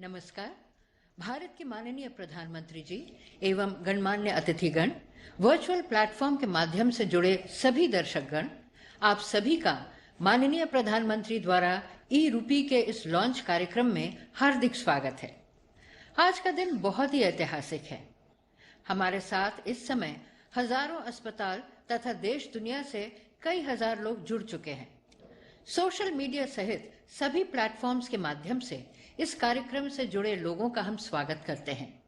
नमस्कार। भारत के माननीय प्रधानमंत्री जी एवं गणमान्य अतिथिगण, वर्चुअल प्लेटफॉर्म के माध्यम से जुड़े सभी दर्शकगण, आप सभी का माननीय प्रधानमंत्री द्वारा ई-रूपी के इस लॉन्च कार्यक्रम में हार्दिक स्वागत है। आज का दिन बहुत ही ऐतिहासिक है। हमारे साथ इस समय हजारों अस्पताल तथा देश दुनिया से कई हजार लोग जुड़ चुके हैं। सोशल मीडिया सहित सभी प्लेटफॉर्म्स के माध्यम से इस कार्यक्रम से जुड़े लोगों का हम स्वागत करते हैं।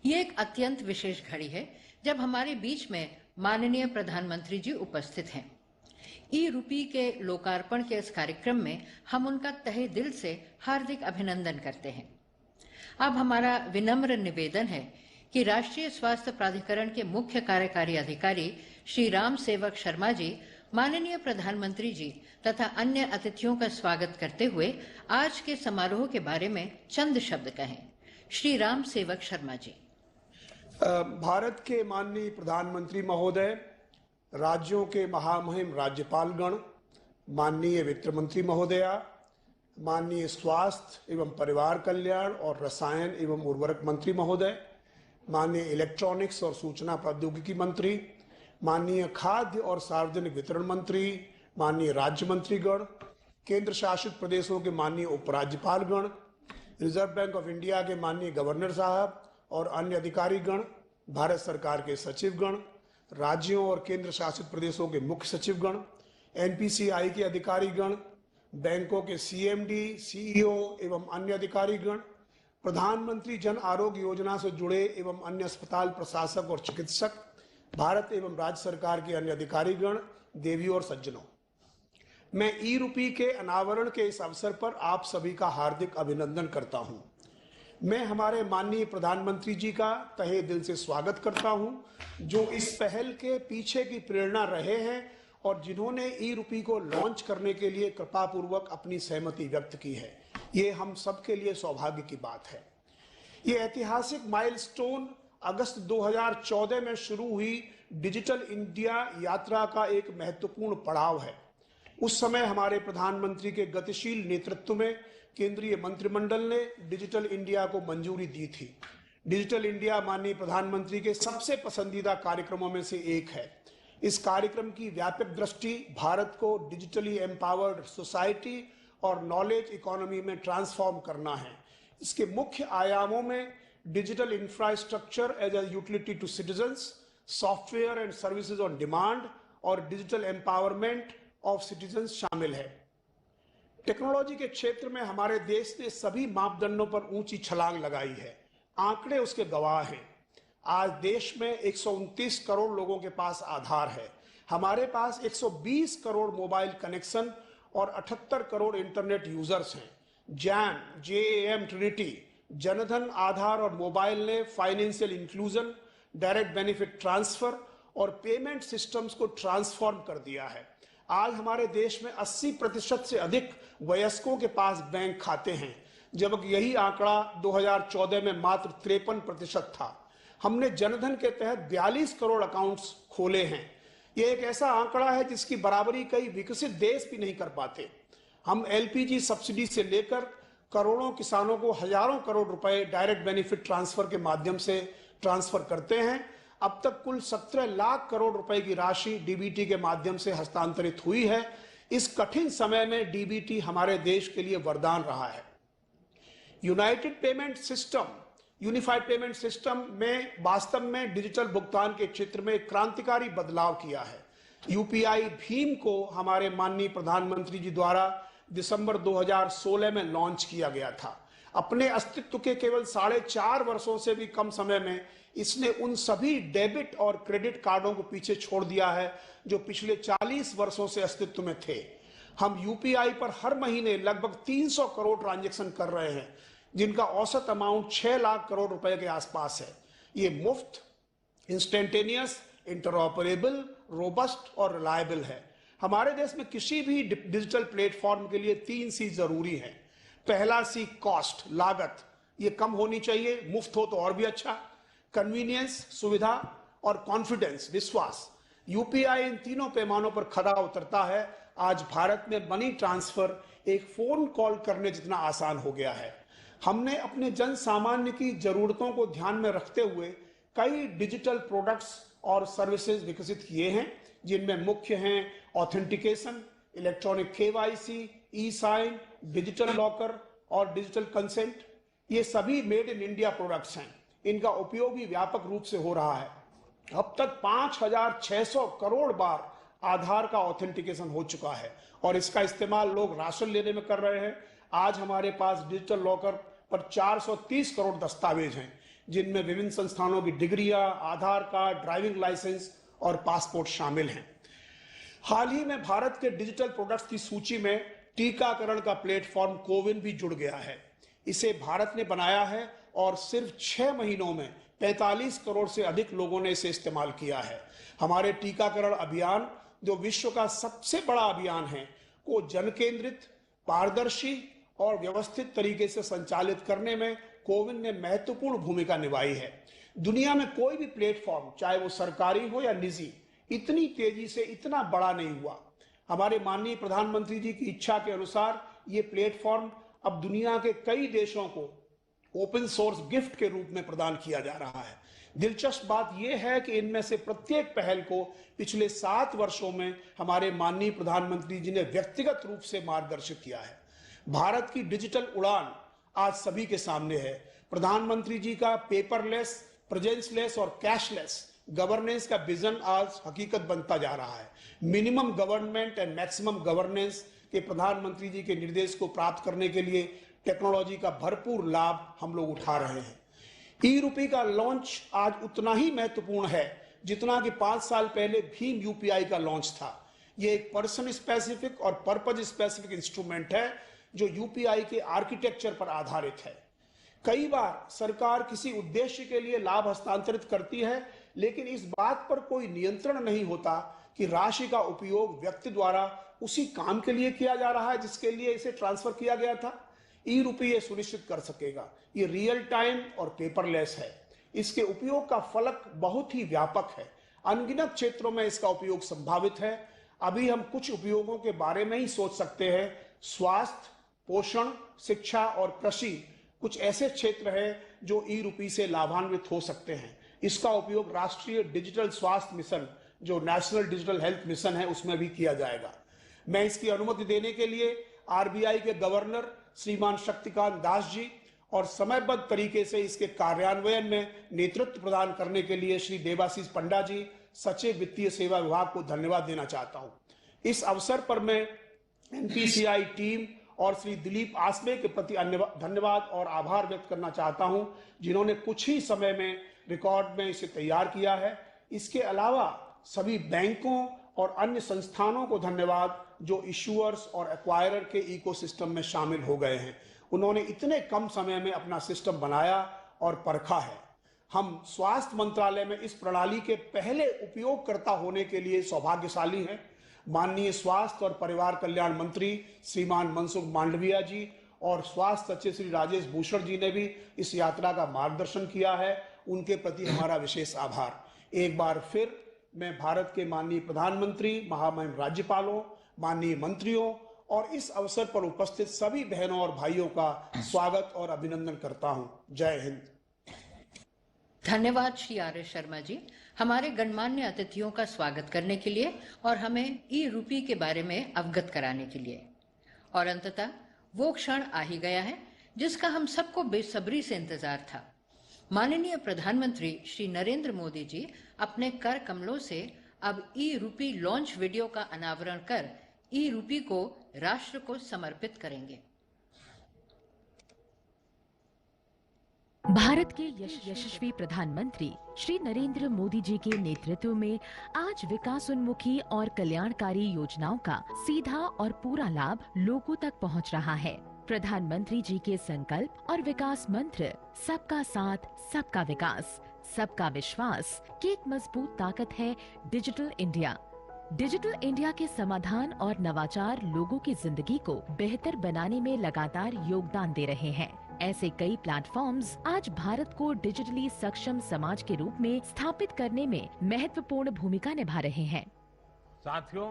ये एक अत्यंत विशेष घड़ी है जब हमारे बीच में माननीय प्रधानमंत्री जी उपस्थित हैं। ई-रूपी के लोकार्पण के इस कार्यक्रम में हम उनका तहे दिल से हार्दिक अभिनंदन करते हैं। अब हमारा विनम्र निवेदन है कि राष्ट्रीय स्वास्थ्य प्राधिकरण के मुख्य कार्यकारी अधिकारी श्री राम सेवक शर्मा जी माननीय प्रधानमंत्री जी तथा अन्य अतिथियों का स्वागत करते हुए आज के समारोह के बारे में चंद शब्द कहें। श्री राम सेवक शर्मा जी। भारत के माननीय प्रधानमंत्री महोदय, राज्यों के महामहिम राज्यपालगण, माननीय वित्त मंत्री महोदया, माननीय स्वास्थ्य एवं परिवार कल्याण और रसायन एवं उर्वरक मंत्री महोदय, माननीय इलेक्ट्रॉनिक्स और सूचना प्रौद्योगिकी मंत्री, माननीय खाद्य और सार्वजनिक वितरण मंत्री, माननीय राज्य मंत्रीगण, केंद्र शासित प्रदेशों के माननीय उपराज्यपालगण, रिजर्व बैंक ऑफ इंडिया के माननीय गवर्नर साहब और अन्य अधिकारीगण, भारत सरकार के सचिवगण, राज्यों और केंद्र शासित प्रदेशों के मुख्य सचिवगण, एनपीसीआई के अधिकारीगण, बैंकों के सीएमडी, सीईओ एवं अन्य अधिकारीगण, प्रधानमंत्री जन आरोग्य योजना से जुड़े एवं अन्य अस्पताल प्रशासक और चिकित्सक, भारत एवं राज्य सरकार के अन्य अधिकारीगण, देवियों और सज्जनों, मैं ई-रूपी के अनावरण के इस अवसर पर आप सभी का हार्दिक अभिनंदन करता हूं। मैं हमारे माननीय प्रधानमंत्री जी का तहे दिल से स्वागत करता हूं, जो इस पहल के पीछे की प्रेरणा रहे हैं और जिन्होंने ई-रूपी को लॉन्च करने के लिए कृपापूर्वक अपनी सहमति व्यक्त की है। ये हम सबके लिए सौभाग्य की बात है। ये ऐतिहासिक माइलस्टोन अगस्त 2014 में शुरू हुई डिजिटल इंडिया यात्रा का एक महत्वपूर्ण पड़ाव है। उस समय हमारे प्रधानमंत्री के गतिशील नेतृत्व में केंद्रीय मंत्रिमंडल ने डिजिटल इंडिया को मंजूरी दी थी। डिजिटल इंडिया माननीय प्रधानमंत्री के सबसे पसंदीदा कार्यक्रमों में से एक है। इस कार्यक्रम की व्यापक दृष्टि भारत को डिजिटली एम्पावर्ड सोसाइटी और नॉलेज इकोनॉमी में ट्रांसफॉर्म करना है। इसके मुख्य आयामों में digital infrastructure as a utility to citizens, software and services on demand और डिजिटल एम्पावरमेंट ऑफ सिटीजन्स शामिल है। टेक्नोलॉजी के क्षेत्र में हमारे देश ने सभी मापदंडों पर ऊंची छलांग लगाई है। आंकड़े उसके गवाह हैं। आज देश में 129 करोड़ लोगों के पास आधार है। हमारे पास 120 करोड़ मोबाइल कनेक्शन और 78 करोड़ इंटरनेट यूजर्स हैं। जैम, जेएएम, ट्रिनिटी, जनधन, आधार और मोबाइल ने financial inclusion, direct benefit transfer और पेमेंट सिस्टम्स को ट्रांसफॉर्म कर दिया है। आज हमारे देश में 80% से अधिक वयस्कों के पास बैंक खाते हैं, जबकि यही आंकड़ा 2014 में मात्र 53% था। हमने जनधन के तहत 42 करोड़ अकाउंट्स खोले हैं। यह एक ऐसा आंकड़ा है जिसकी बराबरी कई विकसित देश भी नहीं कर पाते। हम एलपीजी सब्सिडी से लेकर करोड़ों किसानों को हजारों करोड़ रुपए डायरेक्ट बेनिफिट ट्रांसफर के माध्यम से ट्रांसफर करते हैं। अब तक कुल 17 लाख करोड़ रुपए की राशि डीबीटी के माध्यम से हस्तांतरित हुई है। इस कठिन समय में डीबीटी हमारे देश के लिए वरदान रहा है। United payment system, unified payment system में वास्तव में डिजिटल भुगतान के क्षेत्र में क्रांतिकारी बदलाव किया है। यूपीआई भीम को हमारे माननीय प्रधानमंत्री जी द्वारा दिसंबर 2016 में लॉन्च किया गया था। अपने अस्तित्व के केवल 4.5 वर्षों से भी कम समय में इसने उन सभी डेबिट और क्रेडिट कार्डों को पीछे छोड़ दिया है जो पिछले 40 वर्षों से अस्तित्व में थे। हम यूपीआई पर हर महीने लगभग 300 करोड़ ट्रांजैक्शन कर रहे हैं, जिनका औसत अमाउंट 6 लाख करोड़ रुपए के आसपास है। ये मुफ्त, इंस्टेंटेनियस, इंटरऑपरेबल, रोबस्ट और रिलायबल है। हमारे देश में किसी भी डिजिटल प्लेटफॉर्म के लिए 3 सी जरूरी है। पहला सी कॉस्ट, लागत, ये कम होनी चाहिए, मुफ्त हो तो और भी अच्छा। कन्वीनियंस, सुविधा और कॉन्फिडेंस, विश्वास। यूपीआई इन तीनों पैमानों पर खरा उतरता है। आज भारत में मनी ट्रांसफर एक फोन कॉल करने जितना आसान हो गया है। हमने अपने जन सामान्य की जरूरतों को ध्यान में रखते हुए कई डिजिटल प्रोडक्ट्स और सर्विसेज विकसित किए हैं, जिनमें मुख्य हैं ऑथेंटिकेशन, इलेक्ट्रॉनिक केवाईसी, ई साइन, डिजिटल लॉकर और डिजिटल कंसेंट। ये सभी मेड इन इंडिया प्रोडक्ट्स हैं। इनका उपयोग भी व्यापक रूप से हो रहा है। अब तक 5,600 करोड़ बार आधार का ऑथेंटिकेशन हो चुका है और इसका इस्तेमाल लोग राशन लेने में कर रहे हैं। आज हमारे पास डिजिटल लॉकर पर 430 करोड़ दस्तावेज हैं, जिनमें विभिन्न संस्थानों की डिग्रियां, आधार कार्ड, ड्राइविंग लाइसेंस और पासपोर्ट शामिल हैं। हाल ही में भारत के डिजिटल प्रोडक्ट्स की सूची में टीकाकरण का प्लेटफॉर्म कोविन भी जुड़ गया है। इसे भारत ने बनाया है और सिर्फ 6 महीनों में 45 करोड़ से अधिक लोगों ने इसे इस्तेमाल किया है। हमारे टीकाकरण अभियान, जो विश्व का सबसे बड़ा अभियान है, को जन केंद्रित, पारदर्शी और व्यवस्थित तरीके से संचालित करने में कोविन ने महत्वपूर्ण भूमिका निभाई है। दुनिया में कोई भी प्लेटफॉर्म, चाहे वो सरकारी हो या निजी, इतनी तेजी से इतना बड़ा नहीं हुआ। हमारे माननीय प्रधानमंत्री जी की इच्छा के अनुसार ये प्लेटफॉर्म अब दुनिया के कई देशों को ओपन सोर्स गिफ्ट के रूप में प्रदान किया जा रहा है। दिलचस्प बात यह है कि इनमें से प्रत्येक पहल को पिछले 7 वर्षों में हमारे माननीय प्रधानमंत्री जी ने व्यक्तिगत रूप से मार्गदर्शित किया है। भारत की डिजिटल उड़ान आज सभी के सामने है। प्रधानमंत्री जी का पेपरलेस, प्रेजेंसलेस और कैशलेस गवर्नेंस का विजन आज हकीकत बनता जा रहा है। Minimum government and maximum governance के प्रधानमंत्री जी के निर्देश को प्राप्त करने के लिए टेक्नोलॉजी का भरपूर लाभ हम लोग उठा रहे हैं। ई रूपी का लॉन्च आज उतना ही महत्वपूर्ण है जितना कि 5 साल पहले भीम यूपीआई का लॉन्च था। यह एक पर्सन स्पेसिफिक और पर्पज स्पेसिफिक इंस्ट्रूमेंट है जो यूपीआई के आर्किटेक्चर पर आधारित है। कई बार सरकार किसी उद्देश्य के लिए लाभ हस्तांतरित करती है, लेकिन इस बात पर कोई नियंत्रण नहीं होता कि राशि का उपयोग व्यक्ति द्वारा उसी काम के लिए किया जा रहा है जिसके लिए इसे ट्रांसफर किया गया था। ई रूपी ये सुनिश्चित कर सकेगा। ये रियल टाइम और पेपरलेस है। इसके उपयोग का फलक बहुत ही व्यापक है। अनगिनत क्षेत्रों में इसका उपयोग संभावित है। अभी हम कुछ उपयोगों के बारे में ही सोच सकते हैं। स्वास्थ्य, पोषण, शिक्षा और कृषि कुछ ऐसे क्षेत्र हैं जो ई रूपी से लाभान्वित हो सकते हैं। इसका उपयोग राष्ट्रीय डिजिटल स्वास्थ्य मिशन, जो नेशनल डिजिटल हेल्थ मिशन है, उसमें भी किया जाएगा। मैं इसकी अनुमति देने के लिए आरबीआई के गवर्नर श्रीमान शक्तिकांत दास जी और समयबद्ध तरीके से इसके कार्यान्वयन में नेतृत्व प्रदान करने के लिए श्री देवाशीष पंडा जी, सचिव वित्तीय सेवा विभाग को धन्यवाद देना चाहता हूं। इस अवसर पर मैं एनपीसीआई टीम और श्री दिलीप आसबे के प्रति धन्यवाद और आभार व्यक्त करना चाहता हूं, जिन्होंने कुछ ही समय में रिकॉर्ड में इसे तैयार किया है। इसके अलावा सभी बैंकों और अन्य संस्थानों को धन्यवाद जो इशूअर्स और एक्वायरर के इकोसिस्टम में शामिल हो गए हैं। उन्होंने इतने कम समय में अपना सिस्टम बनाया और परखा है। हम स्वास्थ्य मंत्रालय में इस प्रणाली के पहले उपयोगकर्ता होने के लिए सौभाग्यशाली हैं। माननीय स्वास्थ्य और परिवार कल्याण मंत्री श्रीमान मनसुख मांडविया जी और स्वास्थ्य सचिव श्री राजेश भूषण जी ने भी इस यात्रा का मार्गदर्शन किया है। उनके प्रति हमारा विशेष आभार। एक बार फिर मैं भारत के माननीय प्रधानमंत्री, महामहिम राज्यपालों, माननीय मंत्रियों और इस अवसर पर उपस्थित सभी बहनों और भाइयों का स्वागत और अभिनंदन करता हूं। जय हिंद। धन्यवाद श्री आर एस शर्मा जी, हमारे गणमान्य अतिथियों का स्वागत करने के लिए और हमें ई रूपी के बारे में अवगत कराने के लिए। और अंततः वो क्षण आ ही गया है जिसका हम सबको बेसब्री से इंतजार था। माननीय प्रधानमंत्री श्री नरेंद्र मोदी जी अपने कर कमलों से अब ई रूपी लॉन्च वीडियो का अनावरण कर ई रूपी को राष्ट्र को समर्पित करेंगे। भारत के यशस्वी प्रधानमंत्री श्री नरेंद्र मोदी जी के नेतृत्व में आज विकासोन्मुखी और कल्याणकारी योजनाओं का सीधा और पूरा लाभ लोगों तक पहुंच रहा है। प्रधानमंत्री जी के संकल्प और विकास मंत्र सबका साथ, सबका विकास, सबका विश्वास की एक मजबूत ताकत है डिजिटल इंडिया। डिजिटल इंडिया के समाधान और नवाचार लोगों की जिंदगी को बेहतर बनाने में लगातार योगदान दे रहे हैं। ऐसे कई प्लेटफॉर्म्स आज भारत को डिजिटली सक्षम समाज के रूप में स्थापित करने में महत्वपूर्ण भूमिका निभा रहे हैं। साथियों,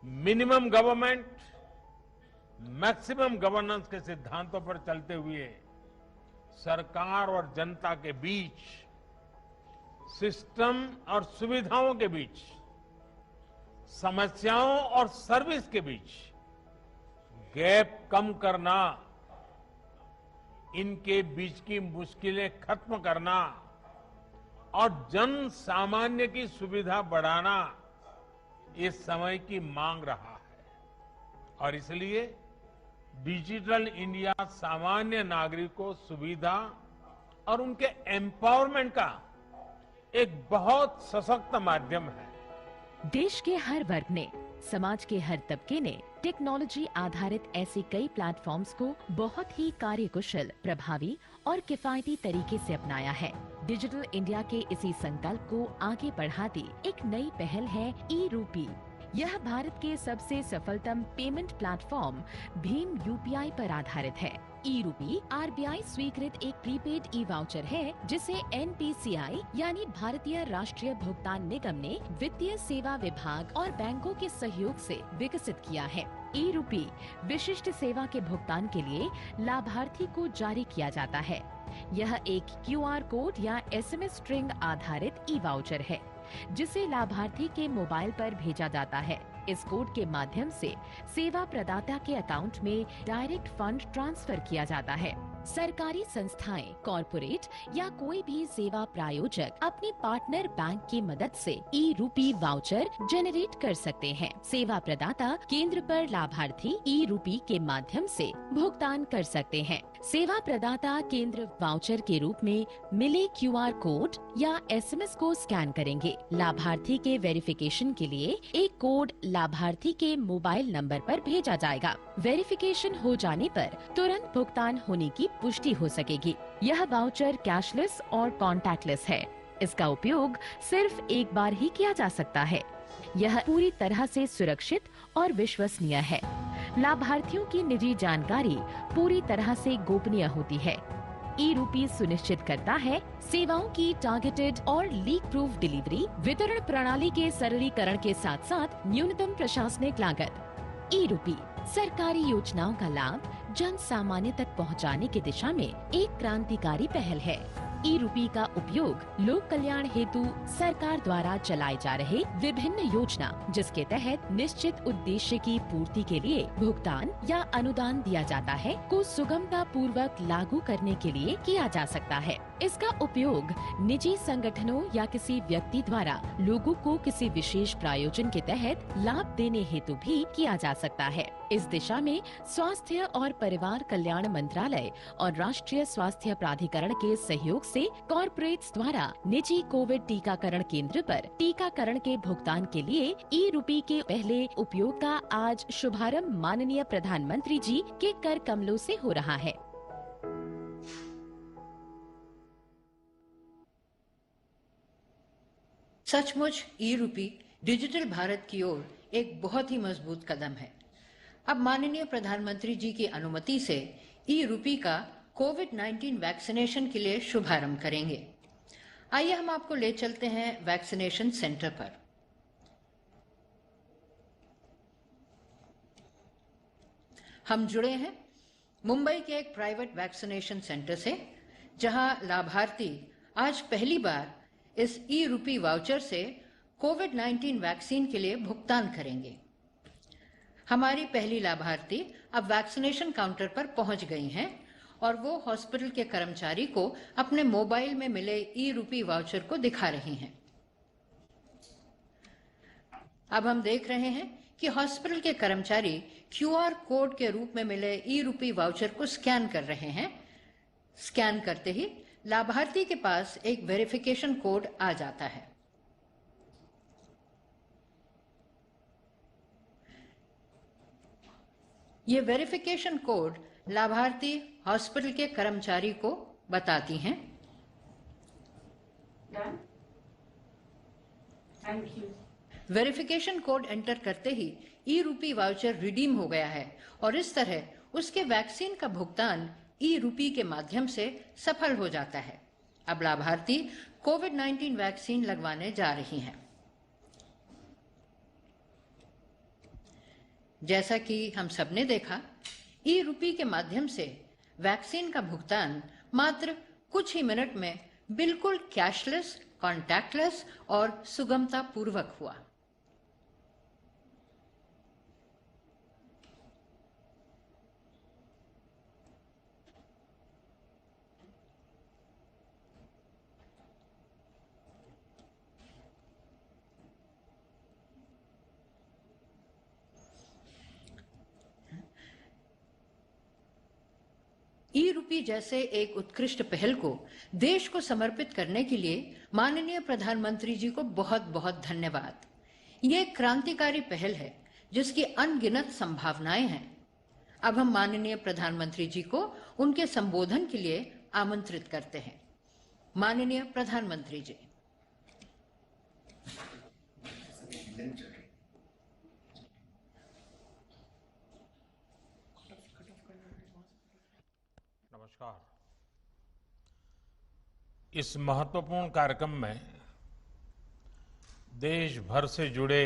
मिनिमम गवर्नमेंट मैक्सिमम गवर्नेंस के सिद्धांतों पर चलते हुए सरकार और जनता के बीच, सिस्टम और सुविधाओं के बीच, समस्याओं और सर्विस के बीच गैप कम करना, इनके बीच की मुश्किलें खत्म करना और जन सामान्य की सुविधा बढ़ाना ये समय की मांग रहा है। और इसलिए डिजिटल इंडिया सामान्य नागरिक को सुविधा और उनके एम्पावरमेंट का एक बहुत सशक्त माध्यम है। देश के हर वर्ग ने, समाज के हर तबके ने टेक्नोलॉजी आधारित ऐसे कई प्लेटफॉर्म्स को बहुत ही कार्यकुशल, प्रभावी और किफायती तरीके से अपनाया है। डिजिटल इंडिया के इसी संकल्प को आगे बढ़ाती एक नई पहल है ई-रूपी। यह भारत के सबसे सफलतम पेमेंट प्लेटफॉर्म भीम यूपीआई पर आधारित है। ई-रूपी आरबीआई स्वीकृत एक प्रीपेड ई वाउचर है जिसे एनपीसीआई यानी भारतीय राष्ट्रीय भुगतान निगम ने वित्तीय सेवा विभाग और बैंकों के सहयोग से विकसित किया है। ई-रूपी विशिष्ट सेवा के भुगतान के लिए लाभार्थी को जारी किया जाता है। यह एक क्यूआर कोड या एसएमएस स्ट्रिंग आधारित ई वाउचर है जिसे लाभार्थी के मोबाइल पर भेजा जाता है। इस कोड के माध्यम से सेवा प्रदाता के अकाउंट में डायरेक्ट फंड ट्रांसफर किया जाता है। सरकारी संस्थाएं, कॉरपोरेट या कोई भी सेवा प्रायोजक अपने पार्टनर बैंक की मदद से ई-रूपी वाउचर जनरेट कर सकते हैं। सेवा प्रदाता केंद्र पर लाभार्थी ई-रूपी के माध्यम से भुगतान कर सकते हैं। सेवा प्रदाता केंद्र वाउचर के रूप में मिले क्यूआर कोड या एसएमएस को स्कैन करेंगे। लाभार्थी के वेरिफिकेशन के लिए एक कोड लाभार्थी के मोबाइल नंबर पर भेजा जाएगा। वेरिफिकेशन हो जाने पर तुरंत भुगतान होने की पुष्टि हो सकेगी। यह वाउचर कैशलेस और कॉन्टैक्टलेस है। इसका उपयोग सिर्फ एक बार ही किया जा सकता है। यह पूरी तरह से सुरक्षित और विश्वसनीय है। लाभार्थियों की निजी जानकारी पूरी तरह से गोपनीय होती है। ई-रूपी सुनिश्चित करता है सेवाओं की टारगेटेड और लीक प्रूफ डिलीवरी, वितरण प्रणाली के सरलीकरण के साथ साथ न्यूनतम प्रशासनिक लागत। ई-रूपी सरकारी योजनाओं का लाभ जन सामान्य तक पहुंचाने की दिशा में एक क्रांतिकारी पहल है। ई-रूपी का उपयोग लोक कल्याण हेतु सरकार द्वारा चलाए जा रहे विभिन्न योजना, जिसके तहत निश्चित उद्देश्य की पूर्ति के लिए भुगतान या अनुदान दिया जाता है, को सुगमता पूर्वक लागू करने के लिए किया जा सकता है। इसका उपयोग निजी संगठनों या किसी व्यक्ति द्वारा लोगों को किसी विशेष प्रायोजन के तहत लाभ देने हेतु भी किया जा सकता है। इस दिशा में स्वास्थ्य और परिवार कल्याण मंत्रालय और राष्ट्रीय स्वास्थ्य प्राधिकरण के सहयोग से कॉर्पोरेट्स द्वारा निजी कोविड टीकाकरण केंद्र पर टीकाकरण के भुगतान के लिए ई-रूपी के पहले उपयोग का आज शुभारंभ माननीय प्रधानमंत्री जी के कर कमलों से हो रहा है। सचमुच ई-रूपी डिजिटल भारत की ओर एक बहुत ही मजबूत कदम है। अब माननीय प्रधानमंत्री जी की अनुमति से ई-रूपी का कोविड-19 वैक्सीनेशन के लिए शुभारंभ करेंगे। आइए हम आपको ले चलते हैं वैक्सीनेशन सेंटर पर। हम जुड़े हैं मुंबई के एक प्राइवेट वैक्सीनेशन सेंटर से, जहां लाभार्थी आज पहली बार इस ई-रूपी वाउचर से कोविड-19 वैक्सीन के लिए भुगतान करेंगे। हमारी पहली लाभार्थी अब वैक्सीनेशन काउंटर पर पहुंच गई हैं और वो हॉस्पिटल के कर्मचारी को अपने मोबाइल में मिले ई-रूपी वाउचर को दिखा रही हैं। अब हम देख रहे हैं कि हॉस्पिटल के कर्मचारी क्यूआर कोड के रूप में मिले ई-रूपी वाउचर को स्कैन कर रहे हैं। स्कैन करते ही लाभार्थी के पास एक वेरिफिकेशन कोड आ जाता है। ये वेरिफिकेशन कोड लाभार्थी हॉस्पिटल के कर्मचारी को बताती हैं। Thank you. Verification code enter करते ही ई-रूपी वाउचर रिडीम हो गया है और इस तरह उसके वैक्सीन का भुगतान ई-रूपी के माध्यम से सफल हो जाता है। अब लाभार्थी कोविड-19 वैक्सीन लगवाने जा रही हैं। जैसा कि हम सबने देखा, ई रूपी के माध्यम से वैक्सीन का भुगतान मात्र कुछ ही मिनट में बिल्कुल कैशलेस, कॉन्टैक्टलेस और सुगमता पूर्वक हुआ। ई रूपी जैसे एक उत्कृष्ट पहल को देश को समर्पित करने के लिए माननीय प्रधानमंत्री जी को बहुत बहुत धन्यवाद। ये एक क्रांतिकारी पहल है जिसकी अनगिनत संभावनाएं हैं। अब हम माननीय प्रधानमंत्री जी को उनके संबोधन के लिए आमंत्रित करते हैं। माननीय प्रधानमंत्री जी। नमस्कार। इस महत्वपूर्ण कार्यक्रम में देश भर से जुड़े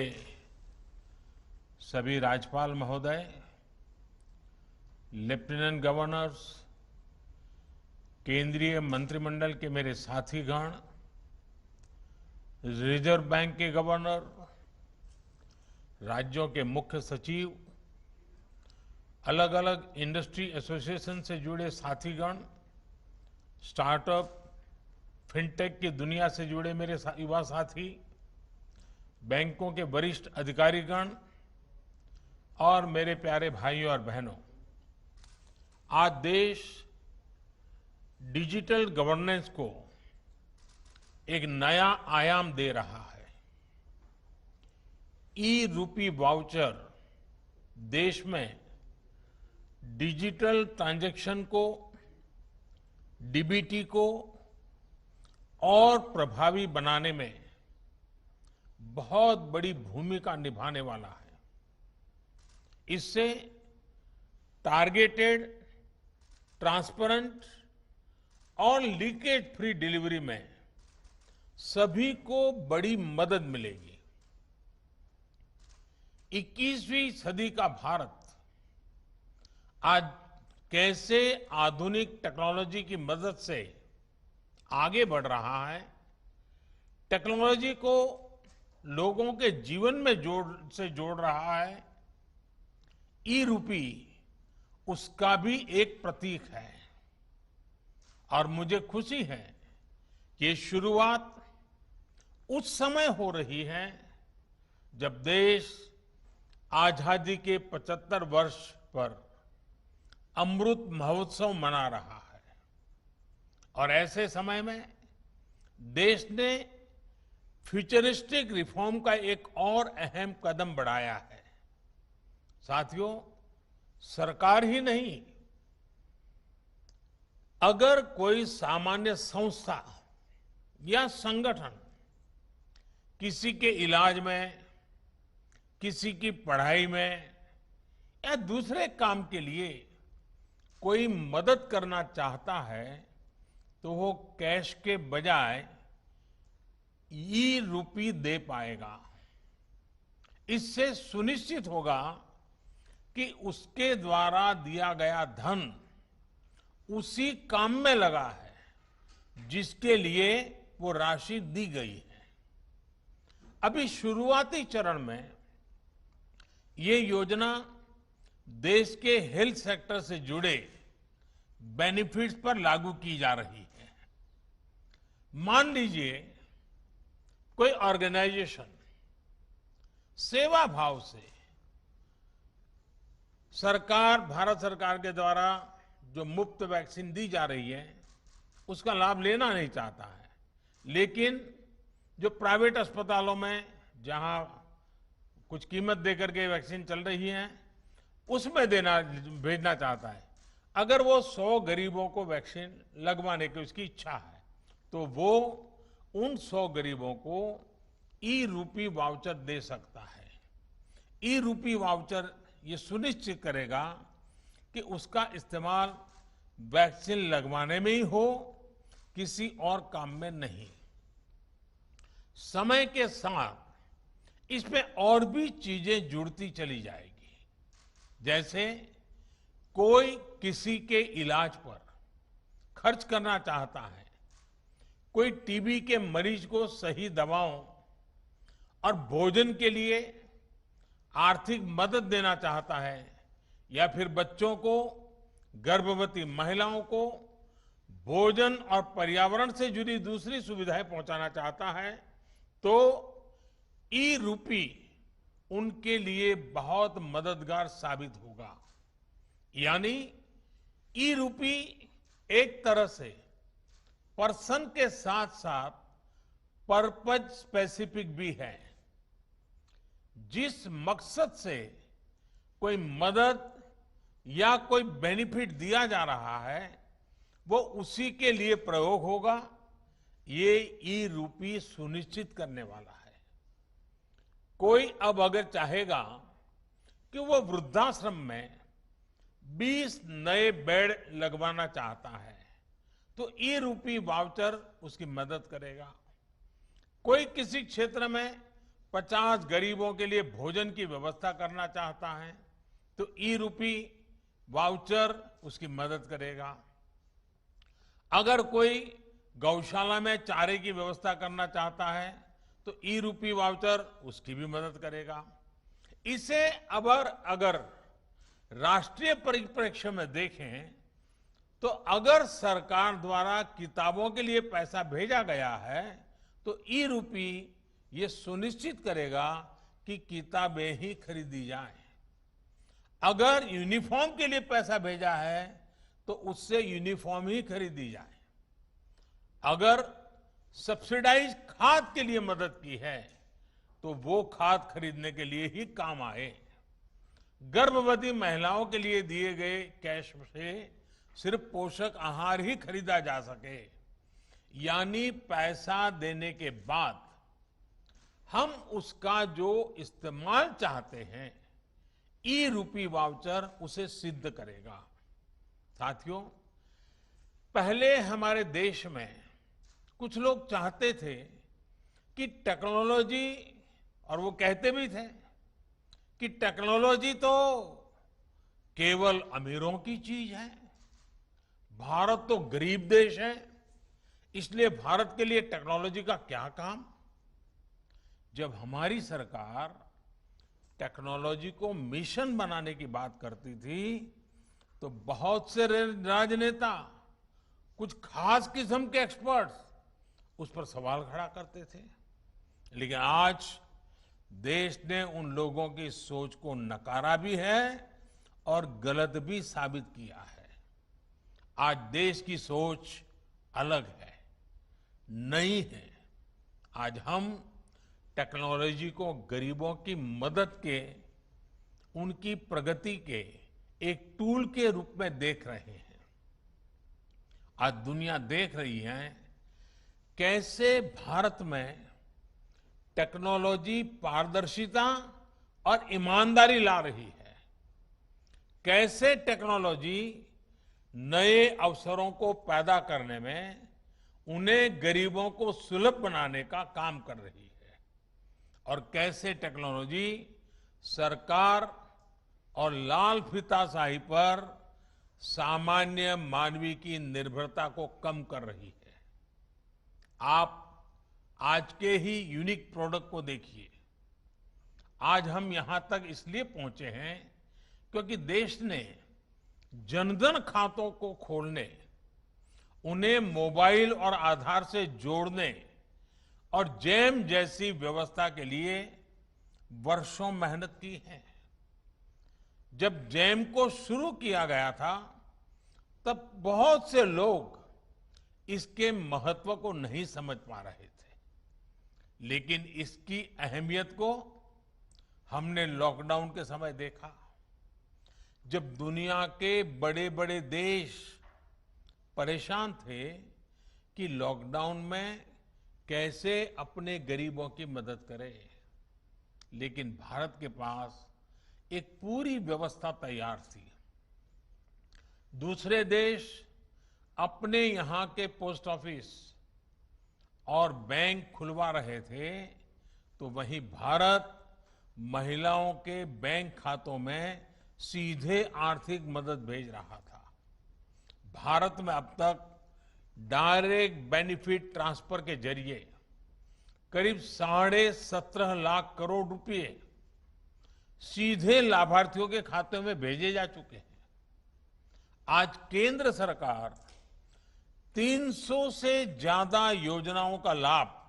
सभी राज्यपाल महोदय, लेफ्टिनेंट गवर्नर्स, केंद्रीय मंत्रिमंडल के मेरे साथीगण, रिजर्व बैंक के गवर्नर, राज्यों के मुख्य सचिव, अलग अलग इंडस्ट्री एसोसिएशन से जुड़े साथीगण, स्टार्टअप, फिनटेक की दुनिया से जुड़े मेरे युवा साथी, बैंकों के वरिष्ठ अधिकारीगण और मेरे प्यारे भाइयों और बहनों, आज देश डिजिटल गवर्नेंस को एक नया आयाम दे रहा है। ई रूपी वाउचर देश में डिजिटल ट्रांजैक्शन को, डीबीटी को और प्रभावी बनाने में बहुत बड़ी भूमिका निभाने वाला है। इससे टारगेटेड, ट्रांसपेरेंट और लीकेज फ्री डिलीवरी में सभी को बड़ी मदद मिलेगी। 21वीं सदी का भारत आज कैसे आधुनिक टेक्नोलॉजी की मदद से आगे बढ़ रहा है, टेक्नोलॉजी को लोगों के जीवन में जोड़ रहा है, ई रूपी उसका भी एक प्रतीक है। और मुझे खुशी है कि ये शुरुआत उस समय हो रही है जब देश आजादी के 75 वर्ष पर अमृत महोत्सव मना रहा है। और ऐसे समय में देश ने फ्यूचरिस्टिक रिफॉर्म का एक और अहम कदम बढ़ाया है। साथियों, सरकार ही नहीं, अगर कोई सामान्य संस्था या संगठन किसी के इलाज में, किसी की पढ़ाई में या दूसरे काम के लिए कोई मदद करना चाहता है तो वो कैश के बजाय ई रूपी दे पाएगा। इससे सुनिश्चित होगा कि उसके द्वारा दिया गया धन उसी काम में लगा है जिसके लिए वो राशि दी गई है। अभी शुरुआती चरण में ये योजना देश के हेल्थ सेक्टर से जुड़े बेनिफिट्स पर लागू की जा रही है। मान लीजिए कोई ऑर्गेनाइजेशन सेवा भाव से भारत सरकार के द्वारा जो मुफ्त वैक्सीन दी जा रही है उसका लाभ लेना नहीं चाहता है, लेकिन जो प्राइवेट अस्पतालों में जहां कुछ कीमत देकर के वैक्सीन चल रही है उसमें भेजना चाहता है। अगर वो 100 गरीबों को वैक्सीन लगवाने की उसकी इच्छा है तो वो उन 100 गरीबों को ई रूपी वाउचर दे सकता है। ई रूपी वाउचर ये सुनिश्चित करेगा कि उसका इस्तेमाल वैक्सीन लगवाने में ही हो, किसी और काम में नहीं। समय के साथ इसमें और भी चीजें जुड़ती चली जाएगी। जैसे कोई किसी के इलाज पर खर्च करना चाहता है, कोई टीबी के मरीज को सही दवाओं और भोजन के लिए आर्थिक मदद देना चाहता है, या फिर बच्चों को, गर्भवती महिलाओं को भोजन और पर्यावरण से जुड़ी दूसरी सुविधाएं पहुंचाना चाहता है, तो ई रूपी उनके लिए बहुत मददगार साबित होगा। यानी ई रूपी एक तरह से पर्सन के साथ साथ पर्पज स्पेसिफिक भी है। जिस मकसद से कोई मदद या कोई बेनिफिट दिया जा रहा है वो उसी के लिए प्रयोग होगा, ये ई रूपी सुनिश्चित करने वाला है। कोई अब अगर चाहेगा कि वो वृद्धाश्रम में 20 नए बेड लगवाना चाहता है तो ई रूपी वाउचर उसकी मदद करेगा। कोई किसी क्षेत्र में 50 गरीबों के लिए भोजन की व्यवस्था करना चाहता है तो ई रूपी वाउचर उसकी मदद करेगा। अगर कोई गौशाला में चारे की व्यवस्था करना चाहता है तो ई रूपी वाउचर उसकी भी मदद करेगा। इसे अगर राष्ट्रीय परिप्रेक्ष्य में देखें तो अगर सरकार द्वारा किताबों के लिए पैसा भेजा गया है तो ई रूपी ये सुनिश्चित करेगा कि किताबें ही खरीदी जाएं। अगर यूनिफॉर्म के लिए पैसा भेजा है तो उससे यूनिफॉर्म ही खरीदी जाए। अगर सब्सिडाइज खाद के लिए मदद की है तो वो खाद खरीदने के लिए ही काम आए। गर्भवती महिलाओं के लिए दिए गए कैश से सिर्फ पोषक आहार ही खरीदा जा सके, यानी पैसा देने के बाद हम उसका जो इस्तेमाल चाहते हैं ई रूपी वाउचर उसे सिद्ध करेगा। साथियों, पहले हमारे देश में कुछ लोग चाहते थे कि टेक्नोलॉजी, और वो कहते भी थे कि टेक्नोलॉजी तो केवल अमीरों की चीज है, भारत तो गरीब देश है, इसलिए भारत के लिए टेक्नोलॉजी का क्या काम। जब हमारी सरकार टेक्नोलॉजी को मिशन बनाने की बात करती थी तो बहुत से राजनेता, कुछ खास किस्म के एक्सपर्ट्स उस पर सवाल खड़ा करते थे। लेकिन आज देश ने उन लोगों की सोच को नकारा भी है और गलत भी साबित किया है। आज देश की सोच अलग है, नई है। आज हम टेक्नोलॉजी को गरीबों की मदद के, उनकी प्रगति के एक टूल के रूप में देख रहे हैं। आज दुनिया देख रही है कैसे भारत में टेक्नोलॉजी पारदर्शिता और ईमानदारी ला रही है, कैसे टेक्नोलॉजी नए अवसरों को पैदा करने में, उन्हें गरीबों को सुलभ बनाने का काम कर रही है, और कैसे टेक्नोलॉजी सरकार और लाल फीताशाही पर सामान्य मानवी की निर्भरता को कम कर रही है। आप आज के ही यूनिक प्रोडक्ट को देखिए। आज हम यहां तक इसलिए पहुंचे हैं क्योंकि देश ने जनधन खातों को खोलने, उन्हें मोबाइल और आधार से जोड़ने और जैम जैसी व्यवस्था के लिए वर्षों मेहनत की है। जब जैम को शुरू किया गया था तब बहुत से लोग इसके महत्व को नहीं समझ पा रहे थे, लेकिन इसकी अहमियत को हमने लॉकडाउन के समय देखा। जब दुनिया के बड़े बड़े देश परेशान थे कि लॉकडाउन में कैसे अपने गरीबों की मदद करें, लेकिन भारत के पास एक पूरी व्यवस्था तैयार थी। दूसरे देश अपने यहां के पोस्ट ऑफिस और बैंक खुलवा रहे थे तो वहीं भारत महिलाओं के बैंक खातों में सीधे आर्थिक मदद भेज रहा था। भारत में अब तक डायरेक्ट बेनिफिट ट्रांसफर के जरिए करीब 17.5 लाख करोड़ रुपए सीधे लाभार्थियों के खाते में भेजे जा चुके हैं। आज केंद्र सरकार 300 से ज्यादा योजनाओं का लाभ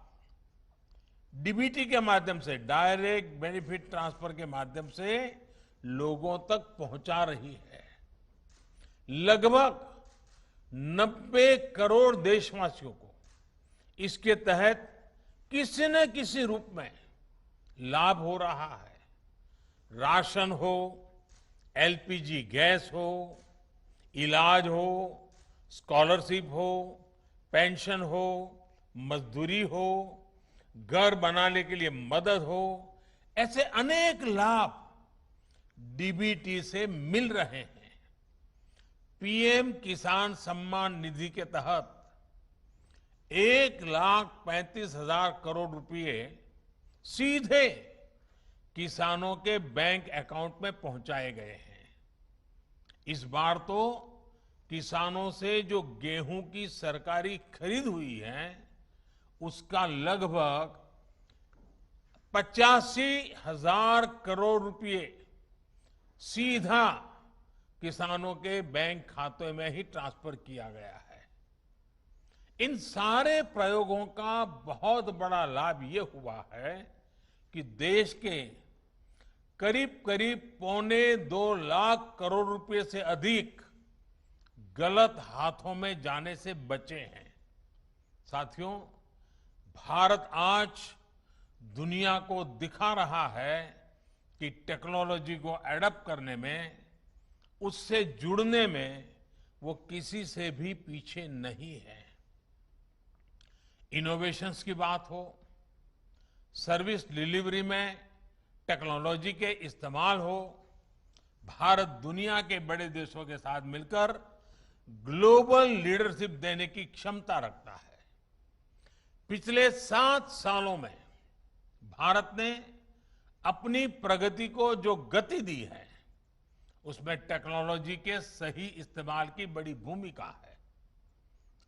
डीबीटी के माध्यम से, डायरेक्ट बेनिफिट ट्रांसफर के माध्यम से लोगों तक पहुंचा रही है। लगभग 90 करोड़ देशवासियों को इसके तहत किसी न किसी रूप में लाभ हो रहा है। राशन हो, एलपीजी गैस हो, इलाज हो, स्कॉलरशिप हो, पेंशन हो, मजदूरी हो, घर बनाने के लिए मदद हो, ऐसे अनेक लाभ डीबीटी से मिल रहे हैं। पीएम किसान सम्मान निधि के तहत 1,35,000 करोड़ रुपए सीधे किसानों के बैंक अकाउंट में पहुंचाए गए हैं। इस बार तो किसानों से जो गेहूं की सरकारी खरीद हुई है उसका लगभग 85,000 करोड़ रुपए सीधा किसानों के बैंक खाते में ही ट्रांसफर किया गया है। इन सारे प्रयोगों का बहुत बड़ा लाभ ये हुआ है कि देश के करीब करीब 1.25 लाख करोड़ रुपए से अधिक गलत हाथों में जाने से बचे हैं। साथियों, भारत आज दुनिया को दिखा रहा है कि टेक्नोलॉजी को एडॉप्ट करने में, उससे जुड़ने में वो किसी से भी पीछे नहीं है। इनोवेशंस की बात हो, सर्विस डिलीवरी में टेक्नोलॉजी के इस्तेमाल हो, भारत दुनिया के बड़े देशों के साथ मिलकर ग्लोबल लीडरशिप देने की क्षमता रखता है। पिछले 7 सालों में भारत ने अपनी प्रगति को जो गति दी है उसमें टेक्नोलॉजी के सही इस्तेमाल की बड़ी भूमिका है।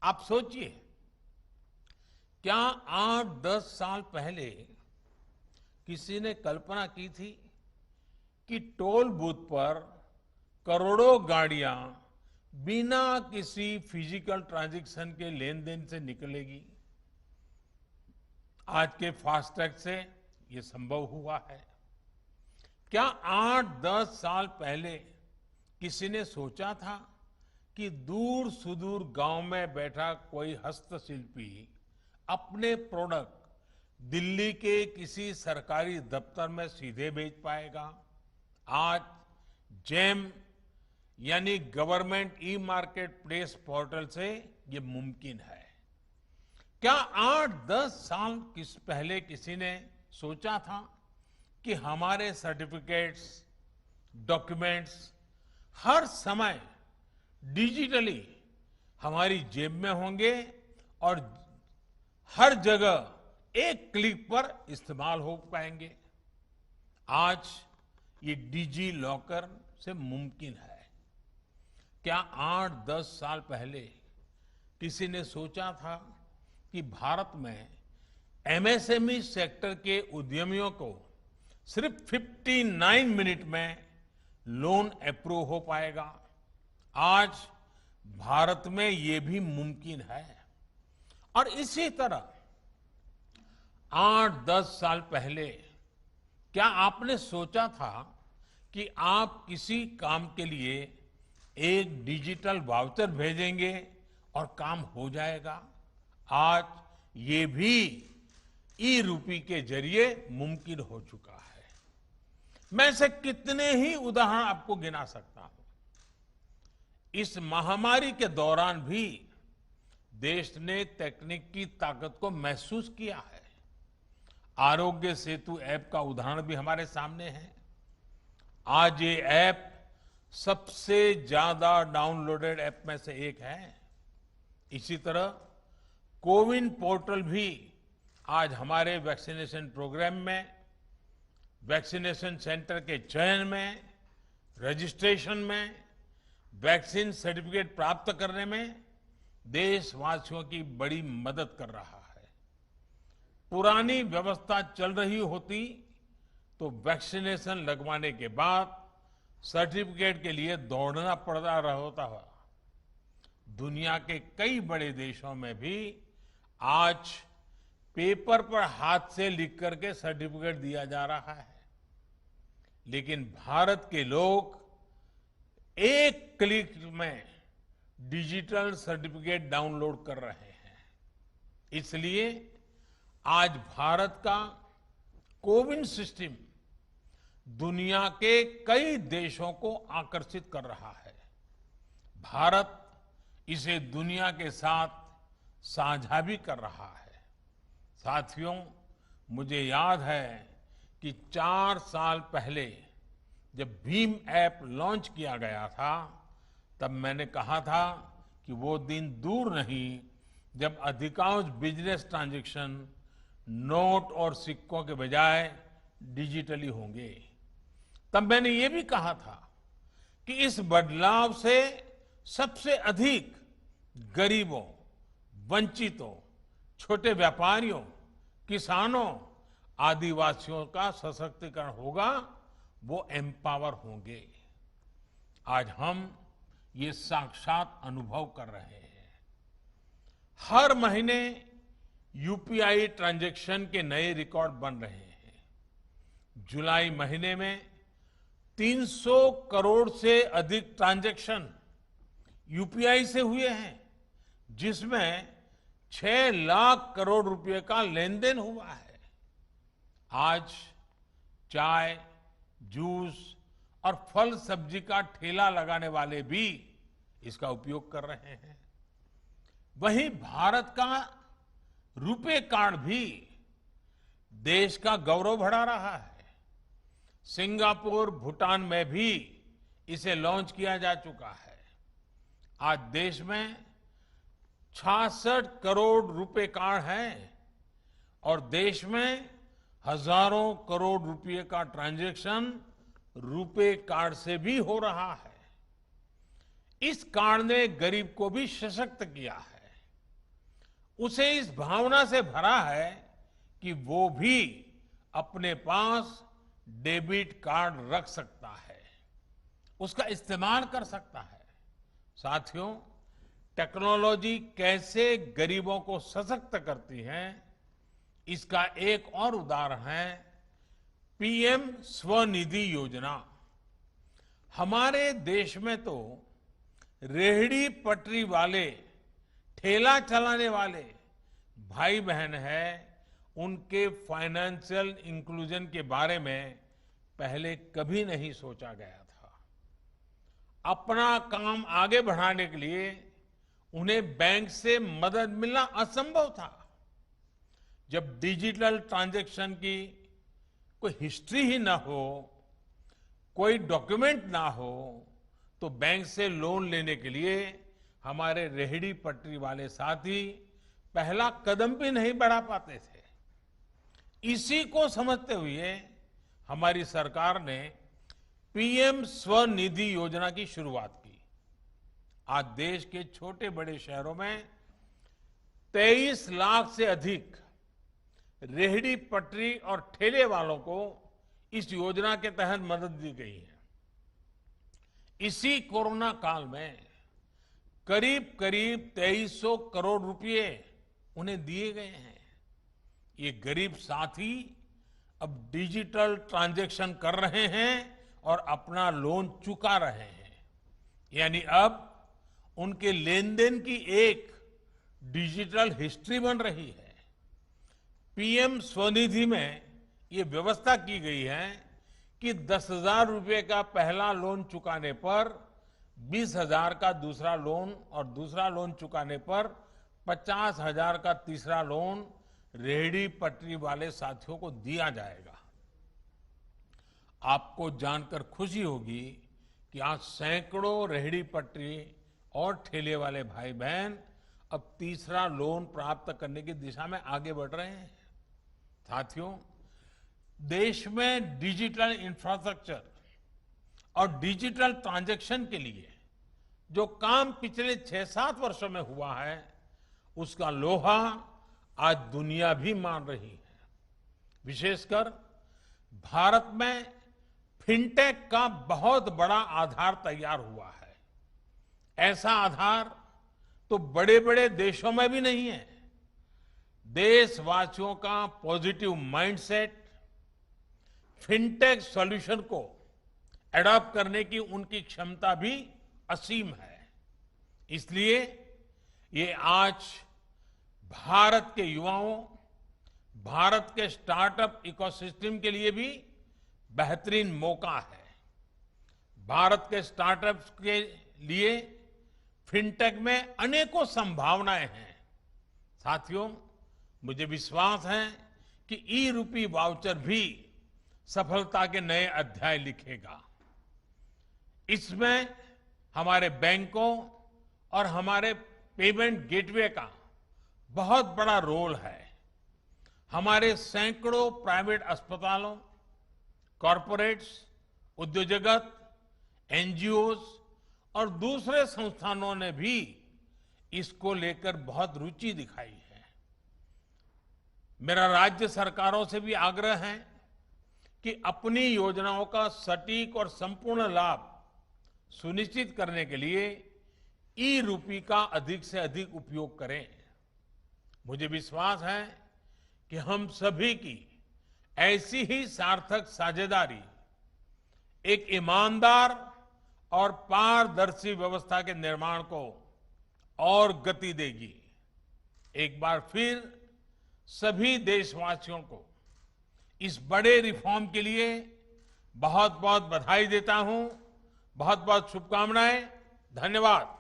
आप सोचिए, क्या 8-10 साल पहले किसी ने कल्पना की थी कि टोल बूथ पर करोड़ों गाड़ियां बिना किसी फिजिकल ट्रांजैक्शन के लेन देन से निकलेगी? आज के फास्टैग से ये संभव हुआ है। क्या 8-10 साल पहले किसी ने सोचा था कि दूर सुदूर गांव में बैठा कोई हस्तशिल्पी अपने प्रोडक्ट दिल्ली के किसी सरकारी दफ्तर में सीधे भेज पाएगा? आज जेम यानी government e market place portal से ये मुमकिन है। क्या 8-10 साल पहले किसी ने सोचा था कि हमारे सर्टिफिकेट्स, डॉक्यूमेंट्स हर समय डिजिटली हमारी जेब में होंगे और हर जगह एक क्लिक पर इस्तेमाल हो पाएंगे? आज ये डिजी लॉकर से मुमकिन है। क्या 8-10 साल पहले किसी ने सोचा था कि भारत में एमएसएमई सेक्टर के उद्यमियों को सिर्फ 59 मिनट में लोन अप्रूव हो पाएगा? आज भारत में ये भी मुमकिन है। और इसी तरह 8-10 साल पहले क्या आपने सोचा था कि आप किसी काम के लिए एक डिजिटल वाउचर भेजेंगे और काम हो जाएगा? आज ये भी ई रूपी के जरिए मुमकिन हो चुका है। मैं ऐसे कितने ही उदाहरण आपको गिना सकता हूं। इस महामारी के दौरान भी देश ने तकनीक की ताकत को महसूस किया है। आरोग्य सेतु ऐप का उदाहरण भी हमारे सामने है। आज ये ऐप सबसे ज्यादा डाउनलोडेड ऐप में से एक है। इसी तरह कोविन पोर्टल भी आज हमारे वैक्सीनेशन प्रोग्राम में, वैक्सीनेशन सेंटर के चयन में रजिस्ट्रेशन में, वैक्सीन सर्टिफिकेट प्राप्त करने में देशवासियों की बड़ी मदद कर रहा है। पुरानी व्यवस्था चल रही होती तो वैक्सीनेशन लगवाने के बाद सर्टिफिकेट के लिए दौड़ना पड़ रहा होता। दुनिया के कई बड़े देशों में भी आज पेपर पर हाथ से लिख करके सर्टिफिकेट दिया जा रहा है, लेकिन भारत के लोग एक क्लिक में डिजिटल सर्टिफिकेट डाउनलोड कर रहे हैं। इसलिए आज भारत का कोविन सिस्टम दुनिया के कई देशों को आकर्षित कर रहा है। भारत इसे दुनिया के साथ साझा भी कर रहा है। साथियों, मुझे याद है कि 4 साल पहले जब भीम ऐप लॉन्च किया गया था, तब मैंने कहा था कि वो दिन दूर नहीं जब अधिकांश बिजनेस ट्रांजैक्शन नोट और सिक्कों के बजाय डिजिटली होंगे। तब मैंने ये भी कहा था कि इस बदलाव से सबसे अधिक गरीबों, वंचितों, छोटे व्यापारियों, किसानों, आदिवासियों का सशक्तिकरण होगा, वो एम्पावर होंगे। आज हम ये साक्षात अनुभव कर रहे हैं। हर महीने यूपीआई ट्रांजैक्शन के नए रिकॉर्ड बन रहे हैं। जुलाई महीने में 300 करोड़ से अधिक ट्रांजैक्शन यूपीआई से हुए हैं, जिसमें 6 लाख करोड़ रुपए का लेन देन हुआ है। आज चाय, जूस और फल सब्जी का ठेला लगाने वाले भी इसका उपयोग कर रहे हैं। वहीं भारत का रुपे कार्ड भी देश का गौरव बढ़ा रहा है। सिंगापुर, भूटान में भी इसे लॉन्च किया जा चुका है। आज देश में 66 करोड़ रुपए कार्ड हैं और देश में हजारों करोड़ रुपए का ट्रांजैक्शन रुपे कार्ड से भी हो रहा है। इस कार्ड ने गरीब को भी सशक्त किया है। उसे इस भावना से भरा है कि वो भी अपने पास डेबिट कार्ड रख सकता है, उसका इस्तेमाल कर सकता है। साथियों, टेक्नोलॉजी कैसे गरीबों को सशक्त करती है, इसका एक और उदाहरण है पीएम स्वनिधि योजना। हमारे देश में तो रेहड़ी पटरी वाले, ठेला चलाने वाले भाई बहन हैं, उनके फाइनेंशियल इंक्लूजन के बारे में पहले कभी नहीं सोचा गया था। अपना काम आगे बढ़ाने के लिए उन्हें बैंक से मदद मिलना असंभव था। जब डिजिटल ट्रांजैक्शन की कोई हिस्ट्री ही ना हो, कोई डॉक्यूमेंट ना हो, तो बैंक से लोन लेने के लिए हमारे रेहड़ी पटरी वाले साथी पहला कदम भी नहीं बढ़ा पाते थे। इसी को समझते हुए हमारी सरकार ने पीएम स्वनिधि योजना की शुरुआत की। आज देश के छोटे बड़े शहरों में 23 लाख से अधिक रेहड़ी पटरी और ठेले वालों को इस योजना के तहत मदद दी गई है। इसी कोरोना काल में करीब करीब 2300 करोड़ रुपए उन्हें दिए गए हैं। ये गरीब साथी अब डिजिटल ट्रांजैक्शन कर रहे हैं और अपना लोन चुका रहे हैं। यानी अब उनके लेन देन की एक डिजिटल हिस्ट्री बन रही है। पीएम स्वनिधि में ये व्यवस्था की गई है कि 10,000 रुपए का पहला लोन चुकाने पर 20,000 का दूसरा लोन और दूसरा लोन चुकाने पर 50,000 का तीसरा लोन रेहड़ी पटरी वाले साथियों को दिया जाएगा। आपको जानकर खुशी होगी कि आज सैकड़ों रेहड़ी पटरी और ठेले वाले भाई बहन अब तीसरा लोन प्राप्त करने की दिशा में आगे बढ़ रहे हैं। साथियों, देश में डिजिटल इंफ्रास्ट्रक्चर और डिजिटल ट्रांजैक्शन के लिए जो काम पिछले 6-7 वर्षों में हुआ है, उसका लोहा आज दुनिया भी मान रही है। विशेषकर भारत में फिनटेक का बहुत बड़ा आधार तैयार हुआ है। ऐसा आधार तो बड़े बड़े देशों में भी नहीं है। देशवासियों का पॉजिटिव माइंडसेट, फिनटेक सॉल्यूशन को एडॉप्ट करने की उनकी क्षमता भी असीम है। इसलिए ये आज भारत के युवाओं, भारत के स्टार्टअप इकोसिस्टम के लिए भी बेहतरीन मौका है। भारत के स्टार्टअप्स के लिए फिनटेक में अनेकों संभावनाएं हैं। साथियों, मुझे विश्वास है कि ई रूपी वाउचर भी सफलता के नए अध्याय लिखेगा। इसमें हमारे बैंकों और हमारे पेमेंट गेटवे का बहुत बड़ा रोल है। हमारे सैकड़ों प्राइवेट अस्पतालों, कॉरपोरेट्स, उद्योग जगत, एनजीओज और दूसरे संस्थानों ने भी इसको लेकर बहुत रुचि दिखाई है। मेरा राज्य सरकारों से भी आग्रह है कि अपनी योजनाओं का सटीक और संपूर्ण लाभ सुनिश्चित करने के लिए ई रूपी का अधिक से अधिक उपयोग करें। मुझे विश्वास है कि हम सभी की ऐसी ही सार्थक साझेदारी एक ईमानदार और पारदर्शी व्यवस्था के निर्माण को और गति देगी। एक बार फिर सभी देशवासियों को इस बड़े रिफॉर्म के लिए बहुत बहुत बधाई देता हूं। बहुत बहुत शुभकामनाएं। धन्यवाद।